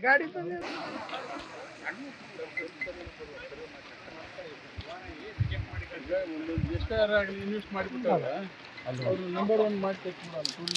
ಗಾಡಿ ಎಷ್ಟಾರ ಆಗಲಿ ಇನ್ವೆಸ್ಟ್ ಮಾಡಿಬಿಟ್ಟಾಗ ಅವರು ನಂಬರ್ 1 ಮಾಡಿ ತೆಗೆದು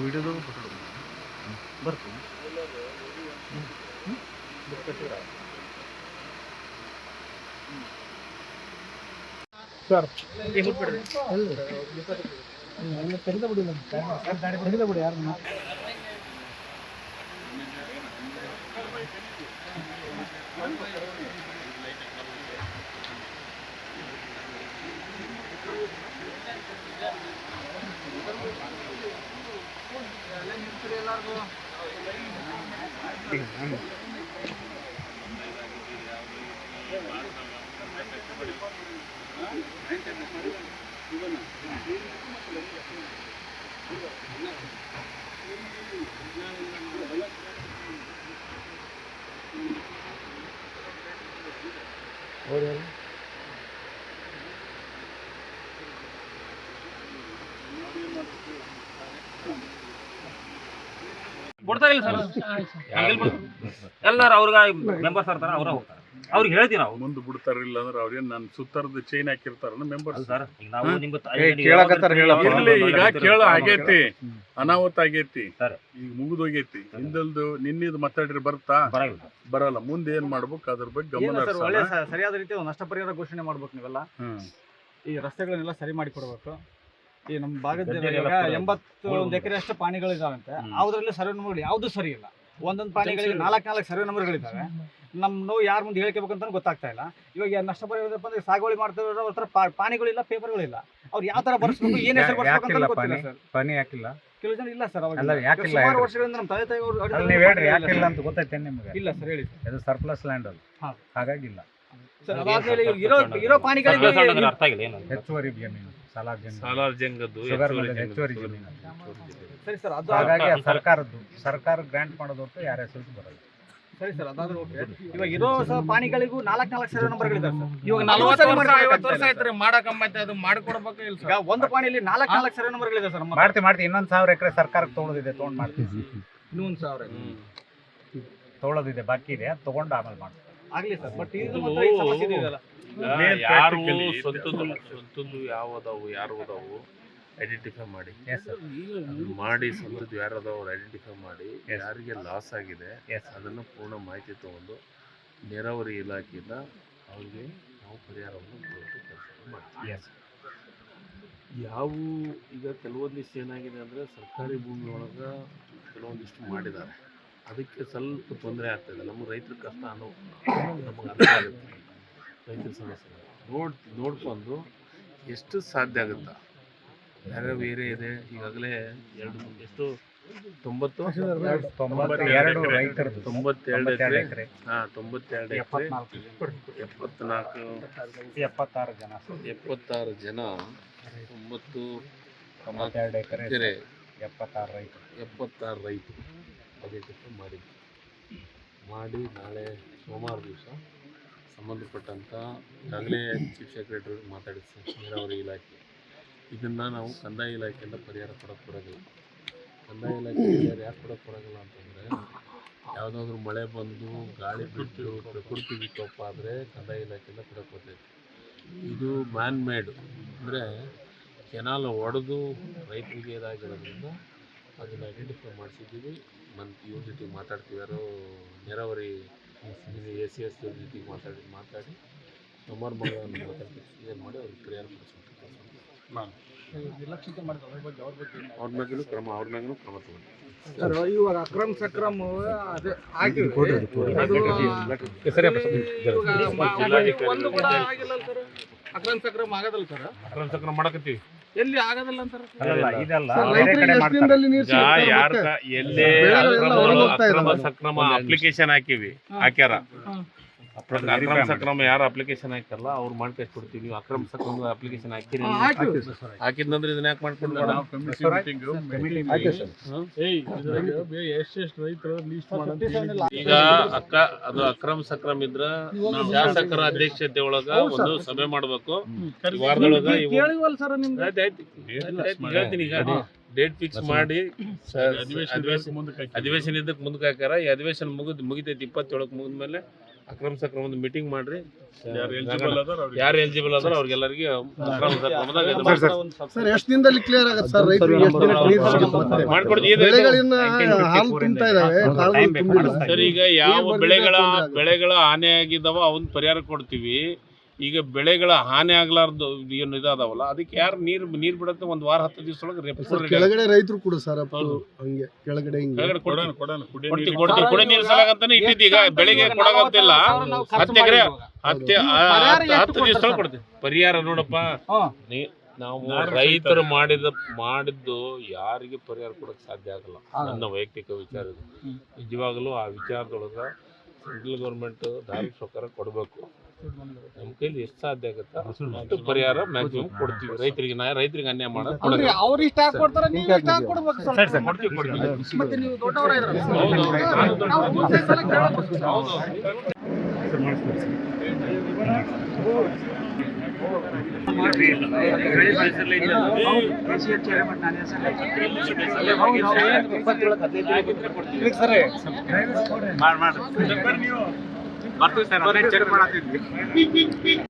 ವಿಡಿಯೋದಾಗ ಬರ್ತೀನಿ ಸರ್ ತೆಗೆದ ಬಿಡಿ ತೆಗೆದ ಬಿಡಿ ಯಾರು ಕೊಡ್ತಾರೆ ಇಲ್ಲ ಸರ್ ಎಲ್ಲರೂ ಅವ್ರಿಗೆ ಮೆಂಬರ್ಸ್ ಇರ್ತಾರೆ ಅವ್ರ ಹೋಗ್ತಾರೆ ಅವ್ರಿಗೆ ಹೇಳ್ತೀವಿ ನಾವು ಮುಂದೆ ಬಿಡ್ತಾರಿಲ್ಲ ಅಂದ್ರೆ ಅವ್ರೇನು ನಾನು ಸುತ್ತರದ ಚೈನ್ ಹಾಕಿರ್ತಾರ ಮೆಂಬರ್ಸ್ ಸರ್ ಈಗ ನಾವು ನಿಮ್ಗೆ ಇರ್ಲಿ ಈಗ ಕೇಳ ಆಗೈತಿ ಅನಾಹುತ ಆಗೈತಿ ಈಗ ಮುಗಿದೋಗೈತಿ ಹಿಂದಲ್ದು ನಿನ್ನಿದ್ ಮಾತಾಡ್ರಿ ಬರ್ತಾ ಬರಲ್ಲ ಮುಂದೆ ಏನ್ ಮಾಡ್ಬೇಕು ಅದ್ರ ಬಗ್ಗೆ ಗಮನ ಸರಿಯಾದ ರೀತಿ ಒಂದು ನಷ್ಟ ಪರಿಹಾರ ಘೋಷಣೆ ಮಾಡ್ಬೇಕು ನೀವೆಲ್ಲ ಈ ರಸ್ತೆಗಳನ್ನೆಲ್ಲ ಸರಿ ಮಾಡಿ ಕೊಡ್ಬೇಕು ಈ ನಮ್ಮ ಭಾಗದ 81 ಎಕರೆ ಅಷ್ಟು ಪಾಣಿಗಳಿದಾವಂತೆ ಅದ್ರಲ್ಲಿ ಸರ್ವೆ ನಂಬರ್ಗಳು ಯಾವ್ದು ಸರಿ ಇಲ್ಲ ಒಂದೊಂದು ಪಾಣಿಗಳಿಗೆ 4 ಸರ್ವೆ ನಂಬರ್ಗಳಿದ್ದಾವೆ ನಮ್ಮ ನೋವು ಯಾರ ಮುಂದೆ ಹೇಳ್ಕೋಬೇಕಂತ ಗೊತ್ತಾಗ್ತಾ ಇಲ್ಲ ಇವಾಗ ನಷ್ಟ ಪರಿಹಾರದಪ್ಪ ಅಂದ್ರೆ ಸಾಗುವಳಿ ಮಾಡ್ತಿರೋ ಹತ್ರ ಪಾಣಿಗಳಿಲ್ಲ ಪೇಪರ್ಗಳಿಲ್ಲ ಅವ್ರು ಯಾವ ತರ ಬರ್ಸ್ಬೇಕು ಏನ್ ಹೆಸರು ಬರ್ಸ್ಬೇಕು ಅಂತ ಗೊತ್ತಿಲ್ಲ ಸರ್ ಪಾನಿ ಯಾಕಿಲ್ಲ ಕೆಲವು ಜನ ಇಲ್ಲ ಸರ್ ಅವಾಗ ಸುಮಾರು ವರ್ಷಗಳಿಂದ ನಮ್ಮ ತಂದೆ ತಾಯಿ ಯಾಕಿಲ್ಲ ಅಂತ ಗೊತ್ತೈತೆ ನಿಮ್ಗೆ ಇಲ್ಲ ಸರ್ ಹೇಳಿ ಇದು ಸರ್ಪ್ಲಸ್ ಲ್ಯಾಂಡ್ ಅದು ಹಾಗಾಗಿಲ್ಲ ಸರ್ ಅದಾದ್ಮೇಲೆ ಇರೋ ಪಾಣಿಗಳಿಗೆ ಹೆಚ್ಚುವರಿ ಜಮೀನು ಸಾಲಾರ್ ಜಂಗದ್ದು ಹೆಚ್ಚುವರಿ ಜಮೀನು ಸರಿ ಸರ್ ಅದು ಹಾಗಾಗಿ ಸರ್ಕಾರ ಗ್ರಾಂಟ್ ಮಾಡೋದು ಹೊರತು ಯಾರ ಹೆಸರು ಬರಲ್ಲ ಸರಿ ಸರ್ ಅದಾದ್ರೂ ಓಕೆ ಇವಾಗ ಇರೋ ಪಾಣಿಗಳಿಗೂ 4 ಸರ್ವೆ ನಂಬರ್ಗಳಿದಾವೆ ಸರ್ ಇವಾಗ 40 ವರ್ಷ ಆಯ್ತು ಮಾಡಕಮ್ಮೈತೆ ಅದು ಮಾಡಿಕೊಡ್ಬೇಕು ಇಲ್ಲ ಈಗ ಒಂದು ಪಾಣಿಯಲ್ಲಿ 4 ಸರ್ವೆ ನಂಬರ್ಗಳಿದೆ ಸರ್ ಮಾಡ್ತೀವಿ ಇನ್ನೊಂದು 1000 ಎಕರೆ ಸರ್ಕಾರಕ್ಕೆ ತೊಗೊಳೋದಿದೆ ತೊಗೊಂಡು ಮಾಡ್ತೀವಿ ಇನ್ನೊಂದು 1000 ತೊಗೊಳೋದಿದೆ ಬಾಕಿ ಇದೆ ಅದು ತೊಗೊಂಡು ಆಮೇಲೆ ಮಾಡ್ತೀವಿ ಆಗ್ಲಿ ಸರ್ ಬಟ್ ಇದು ಮಾತ್ರ ಈ ಸಮಸ್ಯೆ ಇದೆಯಲ್ಲ ಯಾರು ಸ್ವಂತದ್ದು ಯಾವದಾವು ಯಾರು ಅದಾವು ಐಡೆಂಟಿಫೈ ಮಾಡಿ ಮಾಡಿ ಸ್ವಂತದ್ದು ಯಾರು ಅದಾವು ಐಡೆಂಟಿಫೈ ಮಾಡಿ ಯಾರಿಗೆ ಲಾಸ್ ಆಗಿದೆ ಅದನ್ನು ಪೂರ್ಣ ಮಾಹಿತಿ ತಗೊಂಡು ನೀರಾವರಿ ಇಲಾಖೆಯಿಂದ ಅವ್ರಿಗೆ ನಾವು ಪರಿಹಾರವನ್ನು ಕೊಡೋದು ಕೆಲಸ ಮಾಡ್ತೀವಿ ಯಾವ ಈಗ ಕೆಲವೊಂದಿಷ್ಟು ಏನಾಗಿದೆ ಅಂದರೆ ಸರ್ಕಾರಿ ಭೂಮಿ ಒಳಗೆ ಕೆಲವೊಂದಿಷ್ಟು ಮಾಡಿದ್ದಾರೆ ಅದಕ್ಕೆ ಸ್ವಲ್ಪ ತೊಂದರೆ ಆಗ್ತಾಯಿದೆ ನಮ್ಮ ರೈತರ ಕಷ್ಟ ಅನ್ನೋ ನಮಗೆ ಅರ್ಥ ಆಗುತ್ತೆ ರೈತರ ಸಮಸ್ಯೆ ನೋಡ್ಕೊಂಡು ಎಷ್ಟು ಸಾಧ್ಯ ಆಗುತ್ತಾ ಯಾವ್ಯಾವ ಏರಿಯಾ ಇದೆ ಈಗಾಗಲೇ ಎಷ್ಟು 97 ಎಕರೆ 76 ಜನ 92 ಎಕರೆ 76 ರೈತರು ಐಡೆಂಟಿಫೈ ಮಾಡಿ ನಾಳೆ ಸೋಮವಾರ ದಿವಸ ಸಂಬಂಧಪಟ್ಟಂಥ ಈಗಾಗಲೇ ಚೀಫ್ ಸೆಕ್ರೆಟರಿ ಮಾತಾಡಿಸಿ ನೀರಾವರಿ ಇಲಾಖೆ ಇದನ್ನು ನಾವು ಕಂದಾಯ ಇಲಾಖೆಯಿಂದ ಪರಿಹಾರ ಕೊಡೋಕ್ಕೆ ಬರೋದಿಲ್ಲ ಕಂದಾಯ ಇಲಾಖೆ ಪರಿಹಾರ ಯಾಕೆ ಕೊಡೋಕ್ಕೆ ಬರೋದಿಲ್ಲ ಅಂತಂದರೆ ಯಾವುದಾದ್ರೂ ಮಳೆ ಬಂದು ಗಾಳಿ ಬಿಟ್ಟು ಪ್ರಕೃತಿ ವಿಕೋಪ ಆದರೆ ಕಂದಾಯ ಇಲಾಖೆಯಿಂದ ಕೊಡಕ್ಕೆ ಬರ್ತೈತೆ. ಇದು ಮ್ಯಾನ್ ಮೇಡ್ ಅಂದರೆ ಕೆನಾಲ್ ಒಡೆದು ರೈತರಿಗೆ ಇದಾಗಿರೋದ್ರಿಂದ ಅದನ್ನು ಐಡೆಂಟಿಫೈ ಮಾಡಿಸಿದ್ದೀವಿ. ಇವ್ರ ಜೊತೆಗೆ ಮಾತಾಡ್ತೀವಿ, ಯಾರೋ ನೀರಾವರಿ ACS ಇವ್ರ ಜೊತೆಗೆ ಮಾತಾಡಿ ಸುಮಾರು ಮಗಳನ್ನು ಮಾತಾಡ್ತೀವಿ, ಏನು ಮಾಡಿ ಅವ್ರಿಗೆ ಪರಿಹಾರ ಅವ್ರ ಮ್ಯಾಗೂ ಕ್ರಮ ತಗೊಂಡು ಸರ್ ಇವಾಗ ಅಕ್ರಮ್ ಸಕ್ರಮ್ ಅದೇ ಆಗಿವೆ. ಒಂದು ಕೂಡ ಆಗಿಲ್ಲ ಸರ್. ಅಕ್ರಮ್ ಸಕ್ರಮ್ ಆಗದಲ್ಲ ಸರ್. ಅಕ್ರಮ ಸಕ್ರಮ ಮಾಡಕತ್ತೀವಿ. ಎಲ್ಲಿ ಆಗದಲ್ಲ ಅಂತಾರೆ. ಇದೆಲ್ಲ ಎಲ್ಲೇ ಅಕ್ರಮ ಸಕ್ರಮ ಅಪ್ಲಿಕೇಶನ್ ಹಾಕ್ಯಾರ ಅಕ್ರಮ ಸಕ್ರಮ ಯಾರು ಅಪ್ಲಿಕೇಶನ್ ಹಾಕ್ತಾರಲ್ಲ ಅವ್ರು ಮಾಡ್ಕೊಡ್ತೀವಿ. ನೀವು ಅಕ್ರಮ ಸಕ್ರಮ ಅಪ್ಲಿಕೇಶನ್ ಹಾಕಿದ್ನಂದ್ರೆ ಇದನ್ನ ಯಾಕೆ ಮಾಡ್ಕೊಂಡು ಈಗ ಅದು ಅಕ್ರಮ ಸಕ್ರಮ ಇದ್ರ ಶಾಸಕರ ಅಧ್ಯಕ್ಷತೆ ಒಳಗ ಒಂದು ಸಭೆ ಮಾಡ್ಬೇಕು. ವಾರದೊಳಗ ಹೇಳ್ತೀನಿ, ಈಗ ಡೇಟ್ ಫಿಕ್ಸ್ ಮಾಡಿ ಅಧಿವೇಶನ ಇದಕ್ಕೆ ಮುಂದಕ್ಕೆ ಹಾಕ್ಯಾರ. ಈ ಅಧಿವೇಶನ ಮುಗಿತೈತಿ 27 ಮುಗಿದ್ಮೇಲೆ ಅಕ್ರಮ ಸಕ್ರಮದ ಮೀಟಿಂಗ್ ಮಾಡ್ರಿ. ಯಾರು ಎಲಿಜಿಬಲ್ ಅದಾರ ಅವ್ರಿಗೆಲ್ಲರಿಗೆ ಅಕ್ರಮ ಸಕ್ರಮದಾಗ ಸರ್ ಎಷ್ಟು ದಿನದಲ್ಲಿ ಕ್ಲಿಯರ್ ಆಗುತ್ತೆ ಸರ್? ರೈತರಿಗೆ ಎಷ್ಟು ದಿನ ನೀರು ಸಿಗುತ್ತೆ? ಮಾಡ್ಕೊಡ್ತೀವಿ. ಬೆಳೆಗಳಿಂದ ಹಾಲು ತುಂಬ್ತಾ ಇದಾವೆ, ಕಾಳುಗಳು ತುಂಬಿಲ್ಲ. ಸರ್ ಈಗ ಯಾವ ಬೆಳೆಗಳ ಹಾನಿ ಆಗಿದ್ದಾವ ಅವನ್ ಪರಿಹಾರ ಕೊಡ್ತೀವಿ. ಈಗ ಬೆಳೆಗಳ ಹಾನಿ ಆಗ್ಲಾರ್ದು ಏನು ಇದಾದವಲ್ಲ ಅದಕ್ಕೆ ಯಾರು ನೀರ್ ಬಿಡತ್ತೆ 1 ವಾರ 10 ದಿವಸ ಒಳಗೆ ಕೆಳಗಡೆ ರೈತರು ಕೂಡ ಸರ್ ಹಂಗೆ ಕೆಳಗಡೆ ಕುಡಿ ನೀರು ಸಲಾಗಂತಾನೆ ಇಟ್ಟಿದ್ದು. ಈಗ ಬೆಳೆಗೆ ಕೊಡಗಂತಿಲ್ಲ 10 ಎಕರೆ 10 ದಿವಸ ಕೊಡ್ತೀವಿ ಪರಿಹಾರ. ನೋಡಪ್ಪ, ನಾವು ರೈತರು ಮಾಡಿದ್ದು ಯಾರಿಗೆ ಪರಿಹಾರ ಕೊಡಕ್ ಸಾಧ್ಯ ಆಗಲ್ಲ. ನನ್ನ ವೈಯಕ್ತಿಕ ವಿಚಾರ ಇದು. ನಿಜವಾಗಲೂ ಆ ವಿಚಾರದೊಳಗ ಸೆಂಟ್ರಲ್ ಗೌರ್ಮೆಂಟ್ ದಾರಿ ಪ್ರಕಾರ ಕೊಡಬೇಕು. ನಮ್ಮ ಕೈಲಿ ಎಷ್ಟು ಸಾಧ್ಯ ಆಗುತ್ತಾ ಅಷ್ಟು ಪರಿಹಾರ ಮ್ಯಾಕ್ಸಿಮಮ್ ಕೊಡ್ತೀವಿ. ರೈತರಿಗೆ ಅನ್ಯಾಯ ಮಾಡೋದು ಅವ್ರು ಇಷ್ಟ ಕೊಡ್ತಾರೆ, ನೀವು ಇಷ್ಟ ಕೊಡ್ಬೇಕು ಸರ್. ಮತ್ತೆ ನೀವು ದೊಡ್ಡವರಾಗಿದ್ರಲ್ಲ. ಬರ್ತೀವಿ ಸರ್, ಚೆಕ್ ಮಾಡತ್ತಿದ್ವಿ.